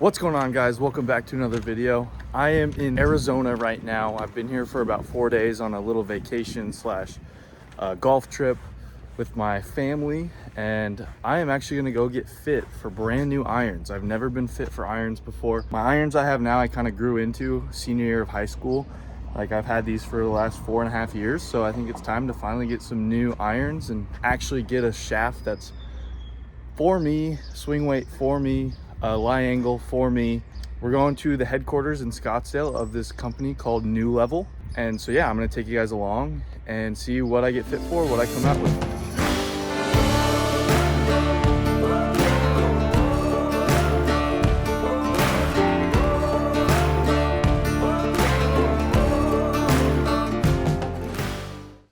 What's going on, guys? Welcome back to another video. I am in Arizona right now. I've been here for about 4 days on a little vacation slash golf trip with my family, and I am actually going to go get fit for brand new irons. I've never been fit for irons before. My irons I have now I kind of grew into senior year of high school. Like, I've had these for the last 4.5 years, so I think it's time to finally get some new irons and actually get a shaft that's for me, swing weight for me, lie angle for me. We're going to the headquarters in Scottsdale of this company called New Level. And so yeah, I'm gonna take you guys along and see what I get fit for, what I come out with.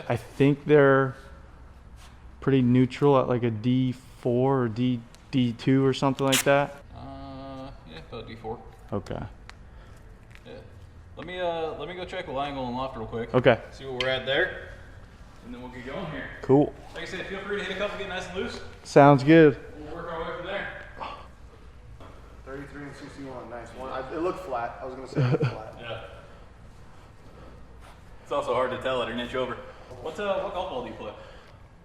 I think they're pretty neutral at like a D4 or D2 or something like that. Yeah, about D4. Okay. Yeah. Let me go check the lie angle and loft real quick. Okay. See what we're at there, and then we'll get going here. Cool. Like I said, feel free to hit a couple, get nice and loose. Sounds good. We'll work our way from there. 33 and 61, nice one. It looked flat. I was gonna say it looked flat. Yeah. It's also hard to tell at an inch over. What golf ball do you play?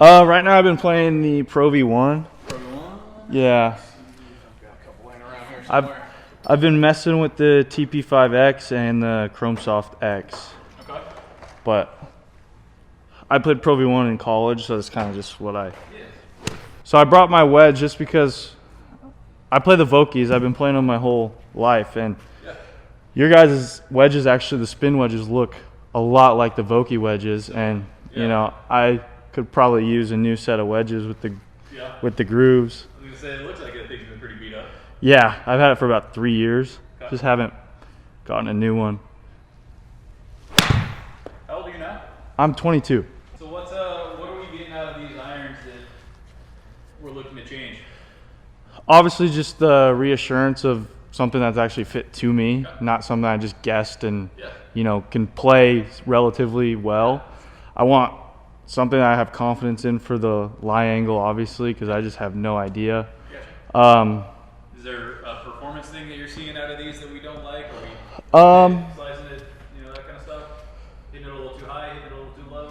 Right now I've been playing the Pro V1. Pro V1? Yeah. I've got a couple laying around here somewhere. I've been messing with the TP5X and the Chrome Soft X. Okay. But I played Pro V1 in college, so that's kind of just what I... So I brought my wedge just because I play the Vokies. I've been playing them my whole life, and your guys' wedges, actually the spin wedges, look a lot like the Vokie wedges, and you know, I could probably use a new set of wedges with the grooves. I was gonna say, it looks like that thing's been pretty beat up. Yeah, I've had it for about 3 years. Okay. Just haven't gotten a new one. How old are you now? I'm 22. So what are we getting out of these irons that we're looking to change? Obviously, just the reassurance of something that's actually fit to me, not something I just guessed and you know, can play relatively well. I want something I have confidence in for the lie angle, obviously, because I just have no idea. Is there a performance thing that you're seeing out of these that we don't like? Are we slicing it, you know, that kind of stuff? Hitting it a little too high, hitting it a little too low?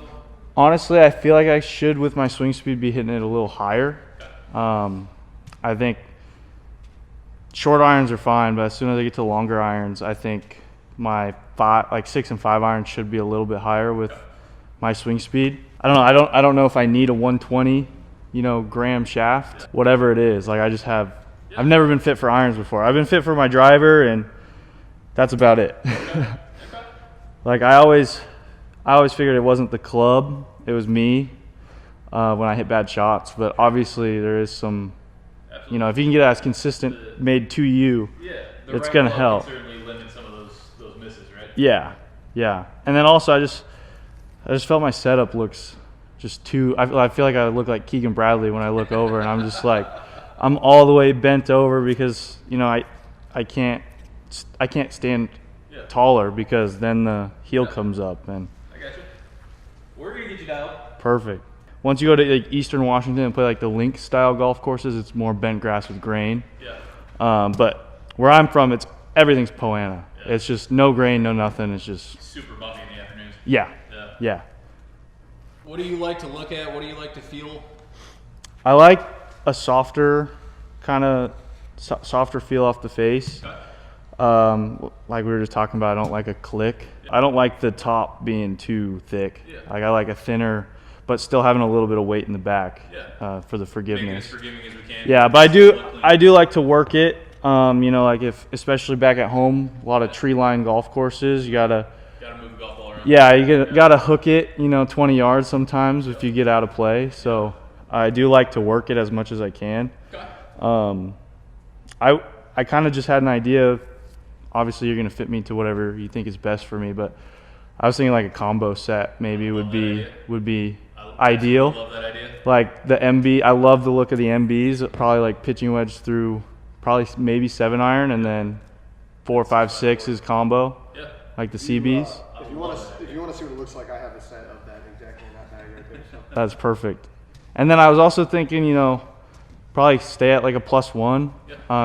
Honestly, I feel like I should, with my swing speed, be hitting it a little higher. I think short irons are fine, but as soon as I get to longer irons, I think my 6 and 5 irons should be a little bit higher with my swing speed. I don't know. I don't know if I need a 120, you know, gram shaft, whatever it is. Like, I've never been fit for irons before. I've been fit for my driver, and that's about it. Like, I always figured it wasn't the club, it was me when I hit bad shots. But obviously there is some, you know, if you can get as consistent made to you, it's gonna help. Certainly limit some of those misses, right? Yeah. And then also I just felt my setup looks just too, I feel like I look like Keegan Bradley when I look over, and I'm just like, I'm all the way bent over because, you know, I can't stand taller because then the heel comes up. And I got you. We're gonna get you down. Perfect. Once you go to like Eastern Washington and play like the link style golf courses, it's more bent grass with grain. But where I'm from, everything's Poana. It's just no grain, no nothing. It's just super bumpy in the afternoons. Yeah. What do you like to look at? What do you like to feel? I like a softer feel off the face. Like we were just talking about, I don't like a click. I don't like the top being too thick. Like, I like a thinner, but still having a little bit of weight in the back for the forgiveness. Making as forgiving as we can. Yeah, but I do like to work it. You know, like especially back at home, a lot of tree line golf courses, you gotta move the golf ball around. Yeah, you gotta hook it, you know, 20 yards sometimes if you get out of play. So I do like to work it as much as I can. I kind of just had an idea of, obviously you're gonna fit me to whatever you think is best for me, but I was thinking like a combo set maybe would be ideal. I love that idea. Like the MB, I love the look of the MBs. Probably like pitching wedge through probably maybe 7 iron, and then 4, 5, 6 is combo. Like the CBs. If you want to see what it looks like, I have a set of that exactly in that bag right there. So. That's perfect. And then I was also thinking, you know, probably stay at like a +1,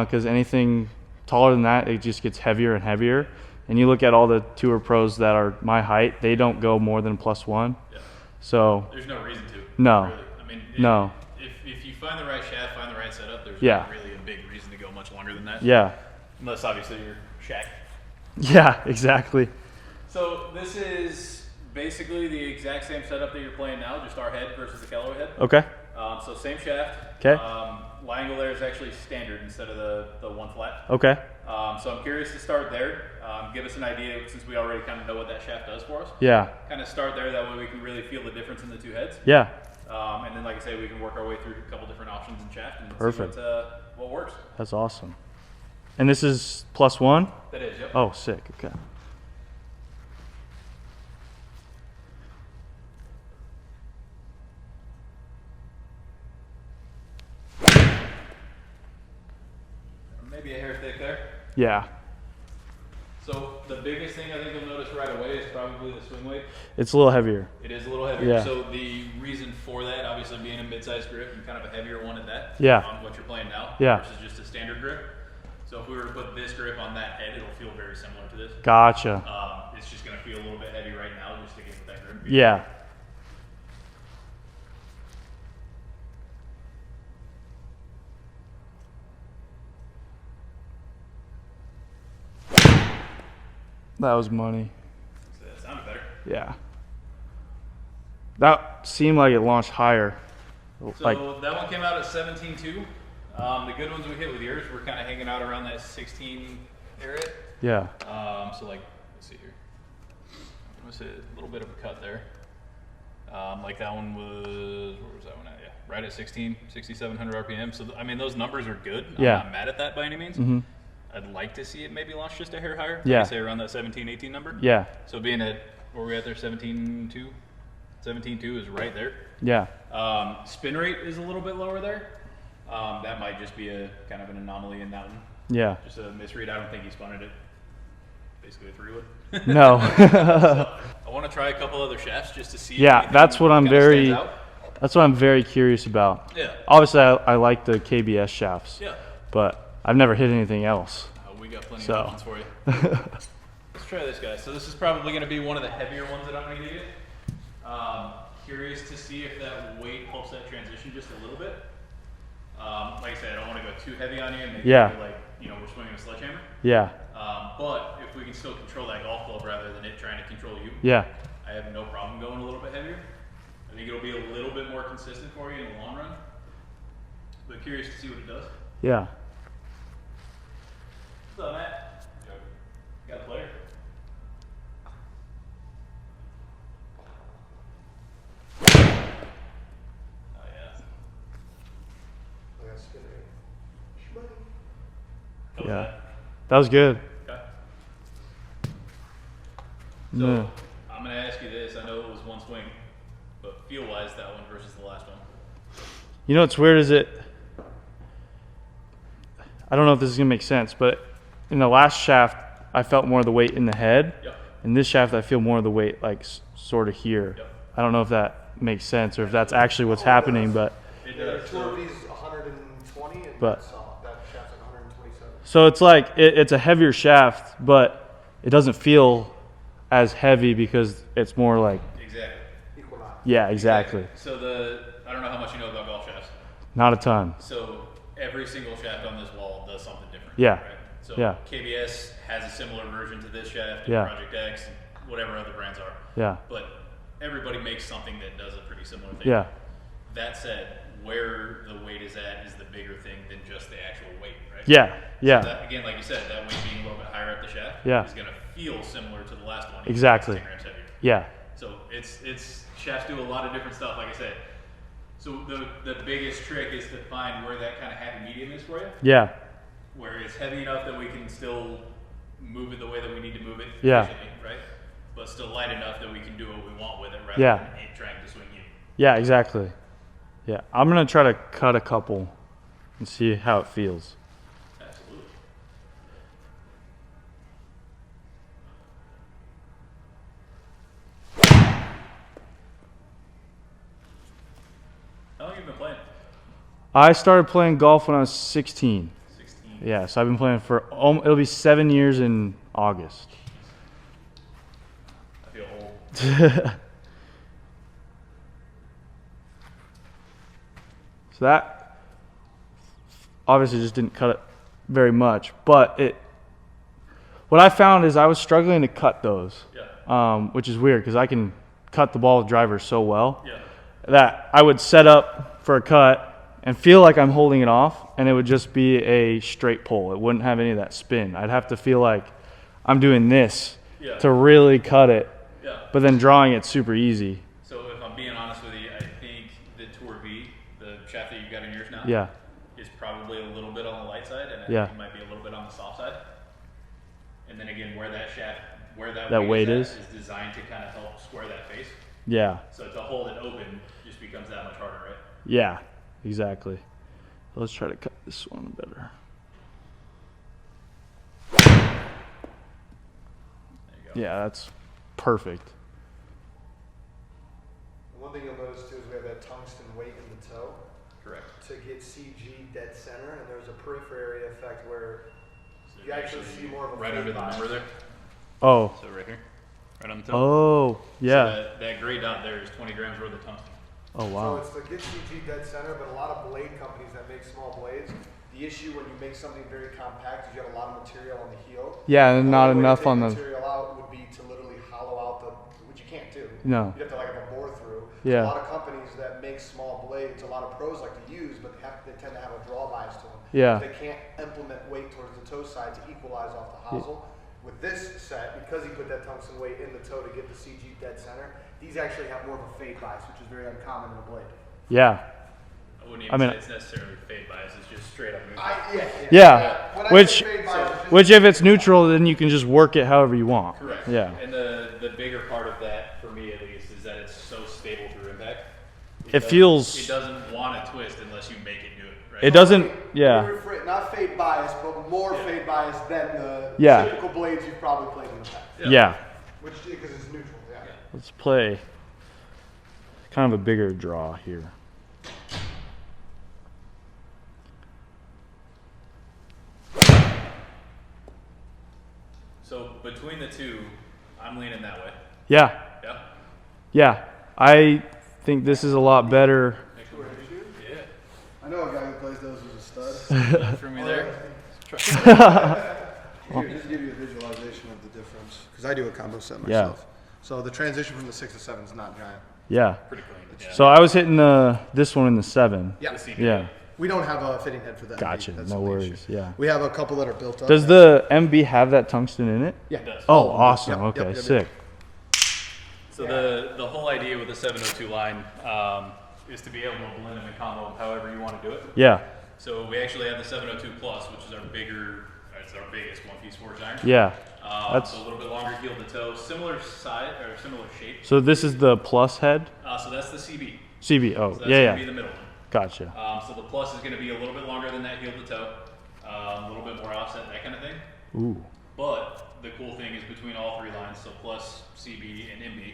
because anything taller than that, it just gets heavier and heavier. And you look at all the tour pros that are my height, they don't go more than +1. Yeah. So There's no reason to. no, Really. I mean, no, if you find the right shaft, find the right setup, there's Yeah. not really a big reason to go much longer than that. yeah, Unless obviously you're shack. yeah, exactly. So this is basically the exact same setup that you're playing now, just our head versus the Callaway head. Okay, So same shaft. 'Kay. Lie angle there is actually standard instead of the one flat. okay, So I'm curious to start there. Give us an idea, since we already kind of know what that shaft does for us. yeah, Kind of start there, that way we can really feel the difference in the two heads. yeah, And then, like I say, we can work our way through a couple different options in shaft and Perfect. see what works. that's awesome. And this is +1? That is, yep. Oh, sick, okay. Maybe a hair thick there. Yeah, So the biggest thing I think you'll notice right away is probably the swing weight. it's a little heavier. It is a little heavier. Yeah. So the reason for that, obviously being a mid-sized grip and kind of a heavier one at that, Yeah. on what you're playing now, Yeah. versus just a standard grip. So if we were to put this grip on that head, it'll feel very similar to this. Gotcha. It's just going to feel a little bit heavy right now, just to get with that grip. Yeah. That was money. So that sounded better. Yeah. That seemed like it launched higher. So Like, that one came out at 17.2. The good ones we hit with yours were kind of hanging out around that 16 area. yeah. So like, let's see here. What's it? A little bit of a cut there. Like that one was, where was that one at? Yeah, right at 6,700 RPM. So I mean, those numbers are good. Yeah. I'm not mad at that by any means. Mhm. I'd like to see it maybe launch just a hair higher. Yeah. Like say around that 17, 18 number. Yeah. So being at, where we at there, 17.2? 17.2 is right there. Yeah. Spin rate is a little bit lower there. That might just be a kind of an anomaly in that one. Yeah. Just a misread. I don't think he spun it. Basically a 3-wood. No. So, I want to try a couple other shafts just to see. if Yeah, anything that's what I'm kinda very, stands out. that's what I'm very curious about. Yeah. Obviously, I like the KBS shafts, Yeah. but I've never hit anything else. We got plenty So. of options for you. Let's try this guy. So this is probably going to be one of the heavier ones that I'm going to give you. Curious to see if that weight helps that transition just a little bit. Like I said, I don't want to go too heavy on you and make Yeah. it feel like, you know, we're swinging a sledgehammer. Yeah. But if we can still control that golf club rather than it trying to control you, Yeah. I have no problem going a little bit heavier. I think it'll be a little bit more consistent for you in the long run. But curious to see what it does. Yeah. What's up, Matt? Got a player. Oh yeah. I got spin rate. Shmoney. How was Yeah. that? That was good. Okay. So No. I'm gonna ask you this. I know it was one swing, but feel-wise, that one versus the last one. You know what's weird is I don't know if this is gonna make sense, but in the last shaft, I felt more of the weight in the head. Yep. In this shaft, I feel more of the weight like sort of here. Yep. I don't know if that makes sense or if that's actually what's happening, but It Yeah, does. tour V's 120 and But- that shaft's like 127. so it's like it's a heavier shaft, but it doesn't feel as heavy because it's more like, Exactly. Equal out. yeah, exactly. So I don't know how much you know about golf shafts. Not a ton. So every single shaft on this wall does something different. Yeah. Right? So Yeah. KBS has a similar version to this shaft, and Yeah. Project X, and whatever other brands are. Yeah. But everybody makes something that does a pretty similar thing. Yeah. That said, where the weight is at is the bigger thing than just the actual weight, right? Yeah. Yeah. That, again, like you said, that weight being a little bit higher up the shaft Yeah. is going to feel similar to the last one. Exactly. 10 grams heavier. Yeah. So it's shafts do a lot of different stuff, like I said. So the biggest trick is to find where that kind of happy medium is for you, Yeah. where it's heavy enough that we can still move it the way that we need to move it Yeah. efficiently, right? But still light enough that we can do what we want with it rather Yeah. than it trying to swing you. Yeah, exactly. Yeah. I'm going to try to cut a couple and see how it feels. Absolutely. How long have you been playing? I started playing golf when I was 16. 16. Yeah, so I've been playing for, it'll be 7 years in August. I feel old. So that obviously just didn't cut it very much, but what I found is I was struggling to cut those, which is weird because I can cut the ball with drivers so well that I would set up for a cut and feel like I'm holding it off, and it would just be a straight pull. It wouldn't have any of that spin. I'd have to feel like I'm doing this to really cut it, but then drawing it's super easy. So if I'm being honest with you, I think the Tour V, the shaft that you've got in yours now, is probably a little bit on the light side, and I think it might be a little bit on the soft side. And then again, where that shaft, where that weight is designed to kind of help square that face. Yeah. So to hold it open just becomes that much harder, right? Yeah, exactly. Let's try to cut this one better. There you go. Yeah, that's perfect. One thing you'll notice too is we have that tungsten weight in the toe. Correct. To get CG dead center, and there's a periphery effect where you actually see more of a right fade under the bias. number there. Oh. So right here, right on the toe. Oh, yeah. So that gray dot there is 20 grams worth of tungsten. Oh, wow. So it's to get CG dead center, but a lot of blade companies that make small blades, the issue when you make something very compact is you have a lot of material on the heel. Yeah, and not only way to enough take on the. material out would be to literally hollow out the, which you can't do. No. You have to like have a bore through. Yeah. A lot of companies that make small blades, a lot of pros like to use, but they tend to have a draw bias to them. Yeah. They can't implement weight towards the toe side to equalize off the hosel. With this set, because he put that tungsten weight in the toe to get the CG dead center, these actually have more of a fade bias, which is very uncommon in a blade. Yeah. I wouldn't even say it's necessarily fade bias, it's just straight up neutral. Yeah. When I Which, say fade bias, it's just- which if it's neutral, then you can just work it however you want. Correct. Yeah. And the bigger part of that, for me at least, is that it's so stable through impact. It feels. It doesn't want to twist unless you make it do it, right? It doesn't. Yeah. Not fade bias, but more fade bias than the Yeah. typical blades you've probably played in the past. Yeah. Which, because it's neutral, yeah. Let's play kind of a bigger draw here. So between the two, I'm leaning that way. Yeah. Yeah. Yeah. I think this is a lot better. Yeah. I know a guy who plays those as a stud. For me there. Here, just to give you a visualization of the difference, because I do a combo set myself. So the transition from the 6 to 7 is not giant. Yeah. Pretty clean. Yeah. So I was hitting this one in the 7. Yeah. Yeah. We don't have a fitting head for that. Gotcha. That's No the only worries. issue. Yeah. We have a couple that are built up. Does the MB have that tungsten in it? Yeah. It does. Oh, All of them do. awesome. Yep, Okay. yep, yep, Sick. So the whole idea with the 702 line is to be able to blend them in combo however you want to do it. Yeah. So we actually have the 702 Plus, which is our biggest one-piece forged iron. Yeah. That's a little bit longer heel to toe, similar size or similar shape. So this is the plus head? So that's the CB. CB. Oh, So that's yeah, gonna be yeah. the middle one. Gotcha. So the Plus is going to be a little bit longer than that heel to toe, a little bit more offset, that kind of thing. Ooh. But the cool thing is between all three lines, so Plus, CB, and MB,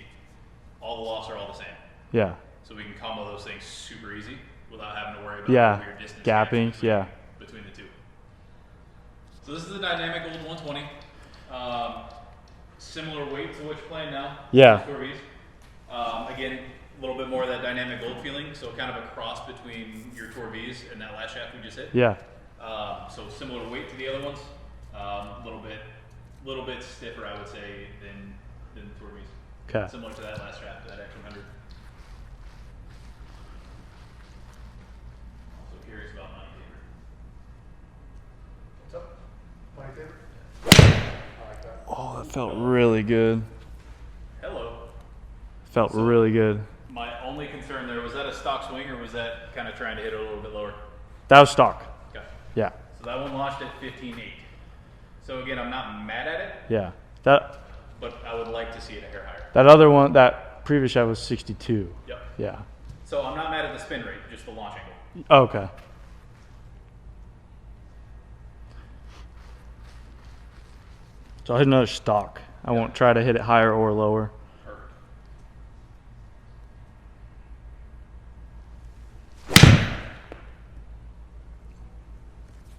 all the lofts are all the same. Yeah. So we can combo those things super easy without having to worry about Yeah. the weird distance Gapping. gaps Yeah. between the two. So this is the dynamic old 120. Similar weight to what you're playing now. Yeah. Corvies. Again, a little bit more of that dynamic gold feeling, so kind of a cross between your Tour V's and that last shaft we just hit. Yeah. So similar weight to the other ones, a little bit stiffer, I would say, than the Tour V's. Okay. Similar to that last shaft, that Action 100. Also curious about my favorite. What's up? My favorite? I like that. Oh, that felt really good. Hello. Felt really good. My only concern there, was that a stock swing or was that kind of trying to hit it a little bit lower? That was stock. Okay. Yeah. So that one launched at 15.8. So again, I'm not mad at it, Yeah. That but I would like to see it a hair higher. that other one, that previous shot was 62. Yep. Yeah. So I'm not mad at the spin rate, just the launch angle. Okay. So I'll hit another stock. I won't try to hit it higher or lower. Perfect.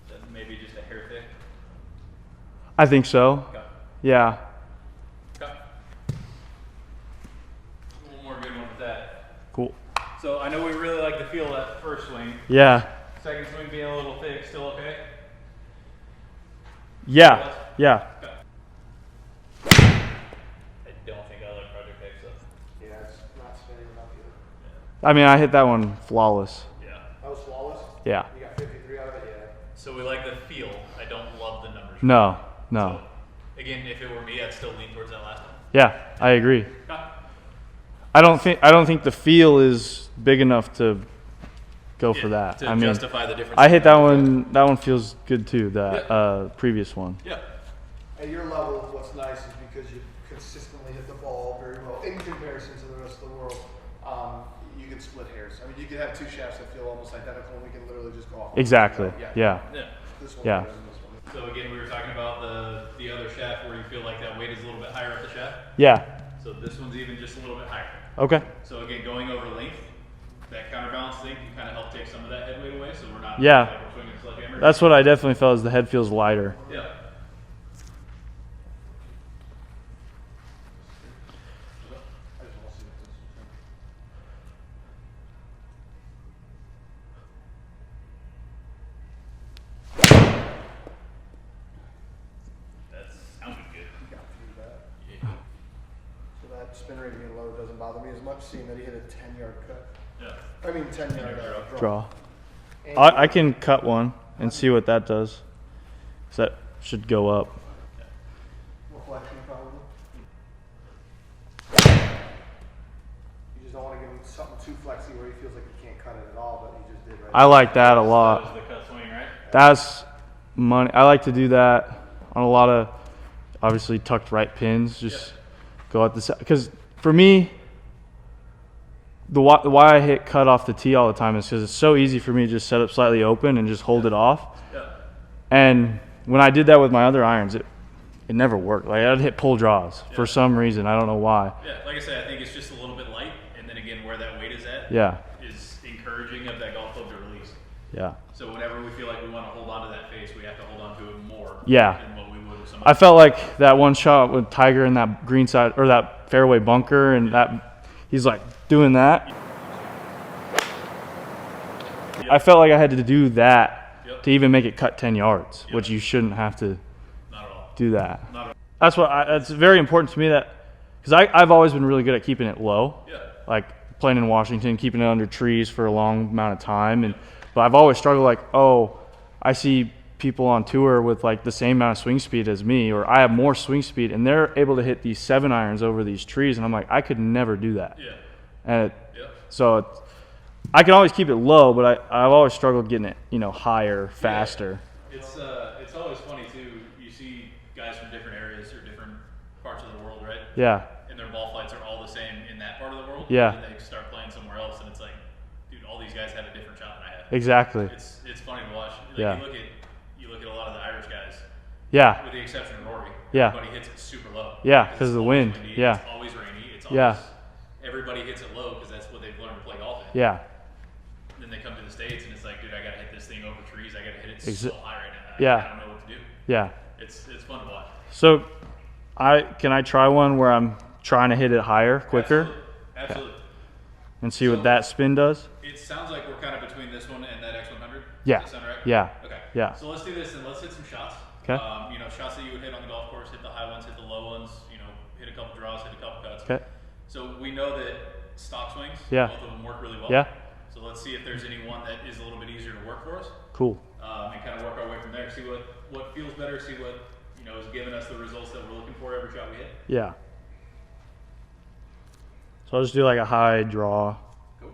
That maybe just a hair I think so. Okay. Yeah. Okay. One more good one with that. Cool. So I know we really like the feel of that first swing. Yeah. Second swing being a little thick, still okay? Yeah. Yeah. Okay. I don't think I like Project X though. Yeah, it's not spinning enough either. I mean, I hit that one flawless. Yeah. That was flawless? Yeah. You got 53 out of it? Yeah. So we like the feel. I don't love the numbers. No. No. So, again, if it were me, I'd still lean towards that last one. Yeah, I agree. Okay. I don't think the feel is big enough to go for that. To I mean, justify the difference. I hit that one. That one feels good too. That Yeah. previous one. Yeah. At your level, what's nice is because you consistently hit the ball very well in comparison to the rest of the world. You can split hairs. I mean, you could have two shafts that feel almost identical, and we can literally just go off. Exactly. Yeah. Yeah. This one Yeah. better than this one. So again, we were talking about the other shaft where you feel like that weight is a little bit higher up the shaft. Yeah. So this one's even just a little bit higher. Okay. So again, going over length, that counterbalance thing can kind of help take some of that head weight away. So we're not Yeah. like we're swinging a sledgehammer. That's what I definitely felt. Is the head feels lighter. Yeah. I just want to see what this is. That sounded good. You got through that. Yeah. So that spin rate being low doesn't bother me as much, seeing that he hit a 10-yard cut. Yeah. I mean, 10-yard draw. Draw. And I can cut one and see what that does. So that should go up. reflection probably. You just don't want to give him something too flexy where he feels like he can't cut it at all, but he just did right. I like that a That lot. was the cut swing, right? That's money. I like to do that on a lot of obviously tucked right pins. Just go at the side. Because for me, why I hit cut off the tee all the time is because it's so easy for me to just set up slightly open and just hold it off. Yeah. And when I did that with my other irons, it never worked. Like I'd hit pull draws for some reason. I don't know why. Yeah, like I said, I think it's just a little bit light, and then again, where that weight is at Yeah. is encouraging of that golf club to release. Yeah. So whenever we feel like we want to hold on to that face, we have to hold on to it more Yeah. than what we would with some I felt like that one shot with Tiger in that green side or that fairway bunker, and that he's like doing that. I felt like I had to do that to even make it cut 10 yards, which you shouldn't have to Not at all. do that. Not at all. That's very important to me that because I've always been really good at keeping it low, Yeah. like playing in Washington, keeping it under trees for a long amount of time, but I've always struggled like, oh, I see people on tour with like the same amount of swing speed as me, or I have more swing speed, and they're able to hit these 7-irons over these trees, and I'm like, I could never do that. Yeah. And Yeah. so I can always keep it low, but I've always struggled getting it, higher, faster. It's always funny too. You see guys from different areas or different parts of the world, right? Yeah. And their ball flights are all the same in that part of the world. Yeah. And then they start playing somewhere else, and it's like, dude, all these guys had a different shot than I had. Exactly. It's funny to watch. Like, Yeah. you look at a lot of the Irish guys, Yeah. with the exception of Rory. Yeah. Everybody hits it super low. Yeah, 'cause it's of the always wind. windy, Yeah. It's always rainy. It's always, Yeah. Everybody hits it low because that's what they've learned to play golf in. Yeah. Then they come to the States and it's like, dude, I gotta hit this thing over trees. I gotta hit it Exa- so high right now. Yeah. I don't know what to do. Yeah. It's fun to watch. So can I try one where I'm trying to hit it higher, quicker, Absolutely. and see what that spin does? It sounds like we're kind of between this one and that X100. Yeah. Does that sound right? Yeah. Okay. Yeah. So let's do this and let's hit some shots. Okay. Shots that you would hit on the golf course, hit the high ones, hit the low ones, hit a couple draws, hit a couple cuts. Okay. So we know that stock swings, Yeah. both of them work really well. Yeah. So let's see if there's any one that is a little bit easier to work for us, Cool. and kind of work our way from there. See what feels better. See what is giving us the results that we're looking for every shot we hit. Yeah. So I'll just do like a high draw. Cool.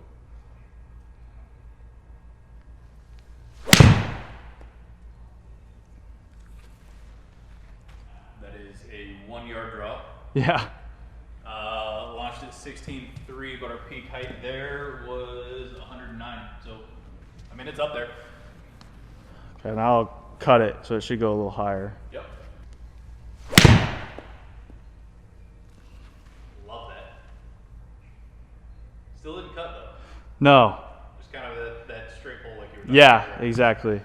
That is a 1-yard draw. Yeah. Launched at 16.3, but our peak height there was 109. So, I mean, it's up there. Okay, and I'll cut it so it should go a little higher. Yep. Love that. Still didn't cut though. No. Just kind of that straight pull like you were talking Yeah, about. exactly.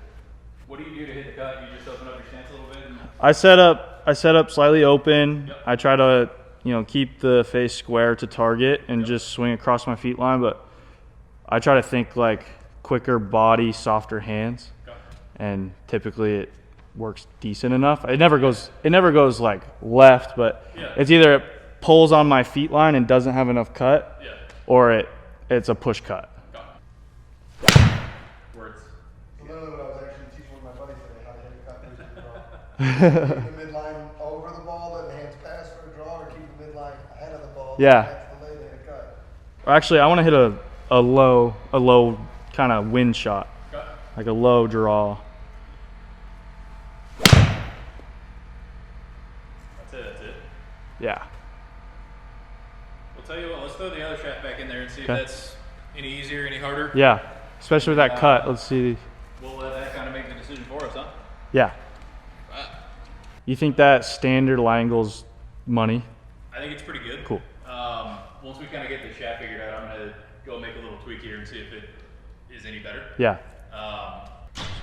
What do you do to hit the cut? You just open up your stance a little bit? And I set up set up slightly open. Yep. I try to, keep the face square to target and just swing across my feet line, but I try to think like quicker body, softer hands, and typically it works decent enough. It never goes like left, but it's either it pulls on my feet line and doesn't have enough cut, or it's a push cut. Words. Literally what I was actually teaching one of my buddies today, how to hit a cut versus a draw. Keep the midline over the ball, then the hands pass for a draw, or keep the midline ahead of the ball. Yeah. That's the lay to hit a cut. Actually, I want to hit a low kind of wind shot, like a low draw. That's it. Yeah. I'll tell you what, let's throw the other shaft back in there and see if that's any easier, any harder. Yeah. Especially with that cut. Let's see. We'll let that kind of make the decision for us, huh? Yeah. You think that standard line angle's money? I think it's pretty good. Cool. Once we kind of get the shaft figured out, I'm going to go make a little tweak here and see if it is any better. Yeah.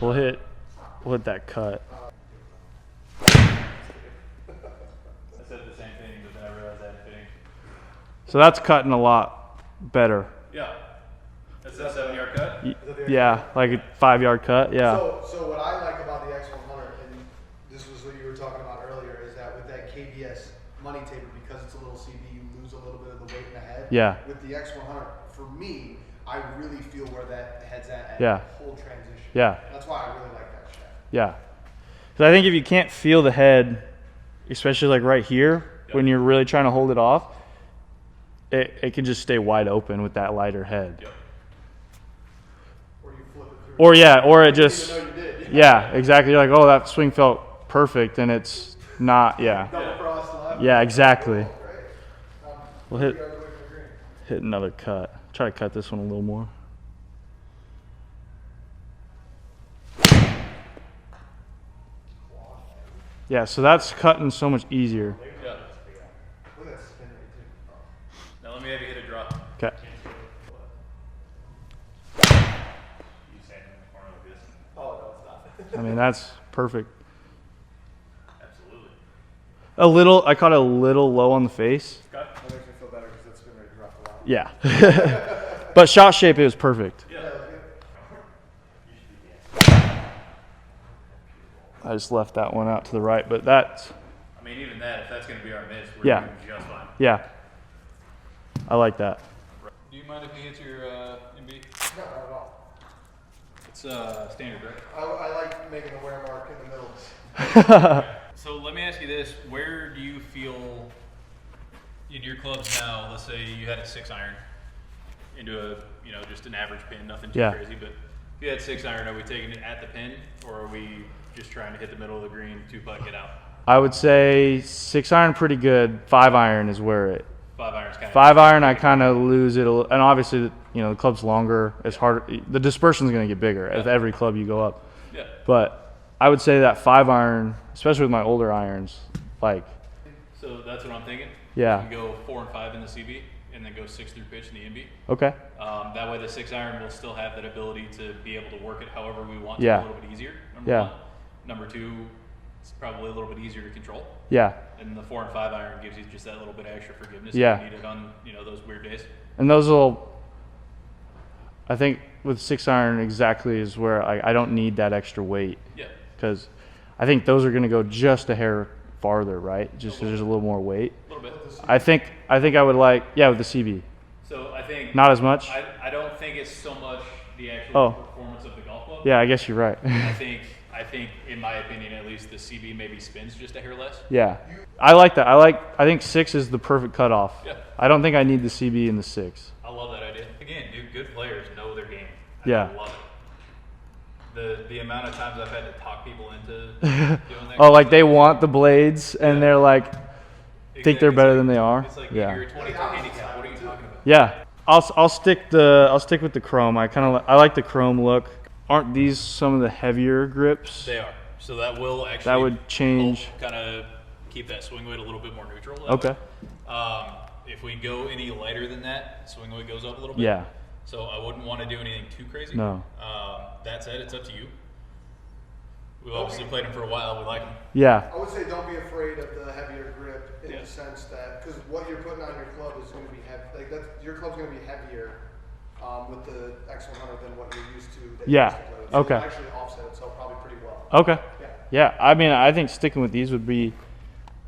We'll hit that cut. I said the same thing, but then I realized I had fitting. So that's cutting a lot better. Yeah. That's a 7-yard cut? Yeah, like a 5-yard cut. Yeah. So what I like about the X100, and this was what you were talking about earlier, is that with that KBS money taper, because it's a little CB, you lose a little bit of the weight in the head. Yeah. With the X100, for me, I really feel where that head's at Yeah. the whole transition. Yeah. That's why I really like that shaft. Yeah. So I think if you can't feel the head, especially like right here, when you're really trying to hold it off, it can just stay wide open with that lighter head. Yep. Or you flip it through. Or it just, Even though you did. yeah, exactly. You're like, oh, that swing felt perfect, and it's not, Double cross left. Yeah, exactly. Great. We'll hit another cut. Try to cut this one a little more. Yeah, so that's cutting so much easier. Yeah. Look at that spin rate too. Now let me have you hit a draw. Okay. You stand in the corner like this. Oh, no, it's not. I mean, that's perfect. Absolutely. I caught a little low on the face. Okay. That makes me feel better because that spin rate dropped a lot. Yeah. But shot shape, it was perfect. Yeah. I just left that one out to the right, but that's, I mean, even that, if that's going to be our miss, we're Yeah. doing just fine. yeah. I like that. Do you mind if he hits your MB? No, not at all. It's standard, right? I like making a wear mark in the middle. So let me ask you this: where do you feel in your clubs now? Let's say you had a 6-iron into a, just an average pin, nothing too Yeah. crazy. But if you had 6-iron, are we taking it at the pin, or are we just trying to hit the middle of the green, 2-putt, get out? I would say 6-iron pretty good. 5-iron is where it. 5-iron's kind of 5-iron, I kind of lose it, and obviously, the club's longer. It's harder. The dispersion's going to get bigger with every club you go up. Yeah. But I would say that 5-iron, especially with my older irons, like, So that's what I'm thinking. Yeah. You can go 4 and 5 in the CB, and then go 6 through pitch in the MB. okay, That way, the 6-iron will still have that ability to be able to work it however we want Yeah. to, a little bit easier. Number Yeah. one. Number two, it's probably a little bit easier to control. yeah. And the 4 and 5-iron gives you just that little bit extra forgiveness Yeah. if you need it on those weird days. And those will, I think with 6-iron exactly is where I don't need that extra weight, Yeah. because I think those are going to go just a hair farther, right? Just 'cause there's a little more weight. A little bit. I think I would like, yeah, with the CB. So I think Not as much? I don't think it's so much the actual Oh. performance of the golf club. Yeah, I guess you're right. I think in my opinion at least the CB maybe spins just a hair less. Yeah. I like that. I think 6 is the perfect cutoff. Yeah. I don't think I need the CB in the 6. I love that idea. Again, dude, good players know their game. Yeah. I love it. The amount of times I've had to talk people into doing that. Oh, like they want the blades and they're like, think they're Exactly. better than they are. It's like Yeah. you're a 22 handicap. What are you talking about? Yeah. I'll stick with the chrome. I like the chrome look. Aren't these some of the heavier grips? They are. So that will actually That would change. kind of keep that swing weight a little bit more neutral. Okay. If we go any lighter than that, swing weight goes up a little bit. Yeah. So I wouldn't want to do anything too crazy. No. That said, it's up to you. We've obviously played them for a while. We like them. Yeah. I would say don't be afraid of the heavier grip in Yeah. the sense that, because what you're putting on your club is going to be heavy. Like your club's going to be heavier with the X100 than what you're used to. That you Yeah. used to play with. So Okay. it'll actually offset itself probably pretty well. Okay. Yeah. Yeah. I mean, I think sticking with these would be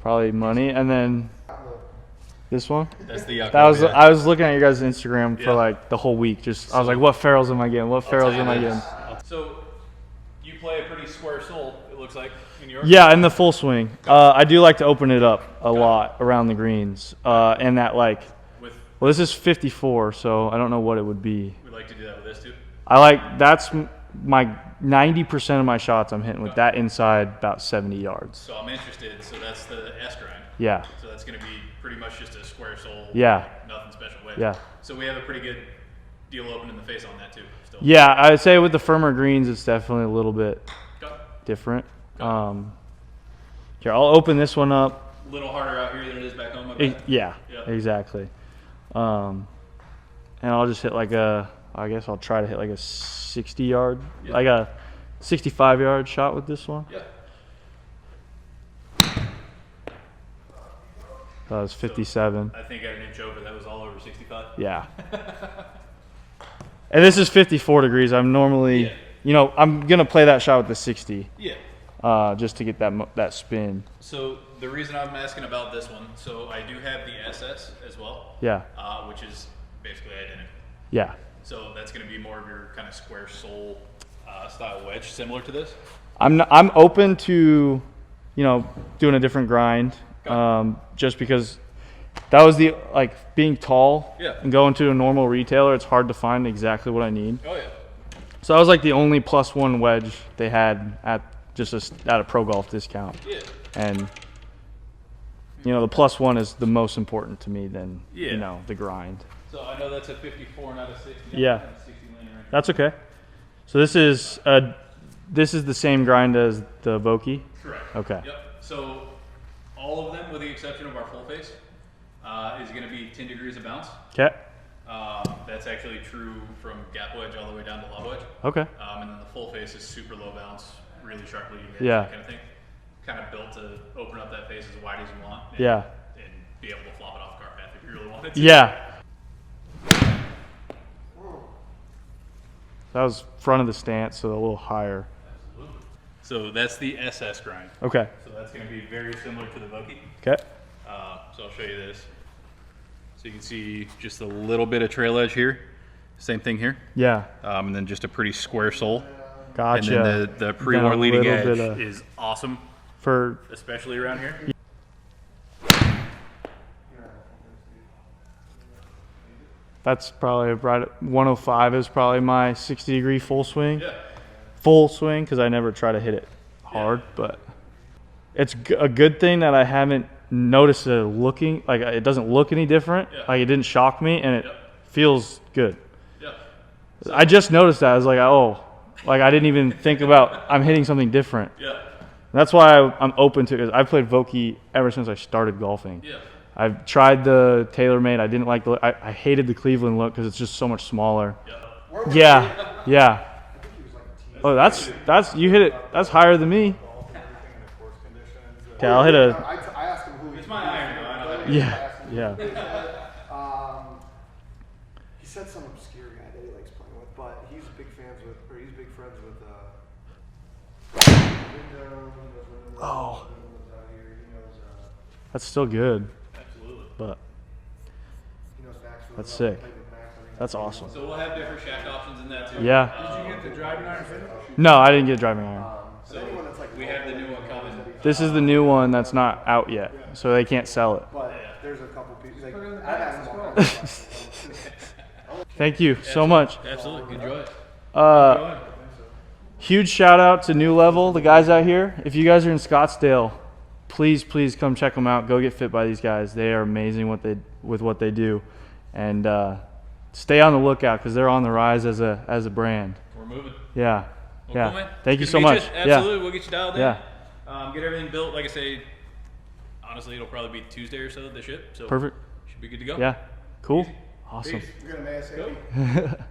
probably money, and then this one. That's the yuck. That was yeah. I was looking at your guys' Instagram Yeah. for like the whole week. Just I was like, what ferrules am I getting? What ferrules am I getting? So you play a pretty square sole, it looks like, in your Yeah, in the full swing. I do like to open it up a lot around the greens, and that like. with. Well, this is 54, so I don't know what it would be. We like to do that with this too. I like that's my 90% of my shots I'm hitting with that inside about 70 yards. So I'm interested. So that's the S grind. Yeah. So that's going to be pretty much just a square sole. Yeah. Nothing special wedge. Yeah. So we have a pretty good deal open in the face on that too. Still. Yeah, I'd say with the firmer greens, it's definitely a little bit Got different. Here, I'll open this one up. a little harder out here than it is back home. I bet. Yeah, Yeah. exactly. And I'll just hit like I guess I'll try to hit like a 60 yard, Yeah. like a 65 yard shot with this one. Yeah. That was 57. I think at an inch over, that was all over 65. Yeah. And this is 54 degrees. I'm normally, Yeah. you know, I'm going to play that shot with the 60 Yeah. just to get that spin. So the reason I'm asking about this one, so I do have the SS as well, Yeah. which is basically identical. Yeah. So that's going to be more of your kind of square sole style wedge, similar to this. I'm open to, you know, doing a different grind, just because that was the like being tall Yeah. and going to a normal retailer. It's hard to find exactly what I need. Oh yeah. So that was like the only +1 wedge they had at at a pro golf discount, Yeah. and you know the +1 is the most important to me than Yeah. you know the grind. So I know that's a 54, not a 60. Yeah. I'm 60 landing right That's okay. So this is the same grind as the Vokey. Correct. Okay. Yep. So all of them, with the exception of our full face, is going to be 10 degrees of bounce. Okay. That's actually true from gap wedge all the way down to lob wedge. Okay. And then the full face is super low bounce, really sharp leading edge, Yeah. that kind of thing. Kind of built to open up that face as wide as you want. And, Yeah. And be able to flop it off the cart path if you really wanted to. Yeah. That was front of the stance, so a little higher. Absolutely. So that's the SS grind. Okay. So that's going to be very similar to the Vokey. Okay. So I'll show you this. So you can see just a little bit of trail edge here. Same thing here. Yeah. And then just a pretty square sole. Gotcha. And then the Then pre-war a leading little edge bit of- is awesome, For especially around here. that's probably right at 105 is probably my 60-degree full swing. Yeah. Full swing because I never try to hit it hard, but it's a good thing that I haven't noticed it looking like it doesn't look any different. Yeah. Like it didn't shock me, and it feels good. Yeah. I just noticed that. I was like, oh, like I didn't even think about I'm hitting something different. Yeah. That's why I'm open to it. I've played Vokey ever since I started golfing. Yeah. I've tried the TaylorMade. I didn't like the. I hated the Cleveland look because it's just so much smaller. Yeah. Yeah, yeah. Oh, that's you hit it. That's higher than me. Okay, I'll hit a. I asked him who It's my iron, though. I know that. Yeah, yeah. He said some obscure guy that he likes playing with, but he's big friends with. Oh, that's still good, Absolutely. but He knows Max really that's well. sick. Played with Max, I think. That's awesome. So we'll have different shaft options in that too. Yeah. Did you get the driving iron finish? No, I didn't get a driving iron. So we have the new one coming. This is the new one that's not out yet, so they can't sell it. But there's a couple people. Like, I've asked him all kinds of questions. Thank you so much. Absolutely. Enjoy it. Huge shout out to New Level, the guys out here. If you guys are in Scottsdale, please come check them out. Go get fit by these guys. They are amazing with what they do, and stay on the lookout because they're on the rise as a brand. We're moving. Yeah, Well, yeah. cool, man. Thank you Good so to meet much. Absolutely. We'll get you dialed in. Yeah. Get everything built. Like I say, honestly, it'll probably be Tuesday or so they ship. So Perfect. should be good to go. Yeah, cool, Easy. awesome. Peace. We're gonna ASAP.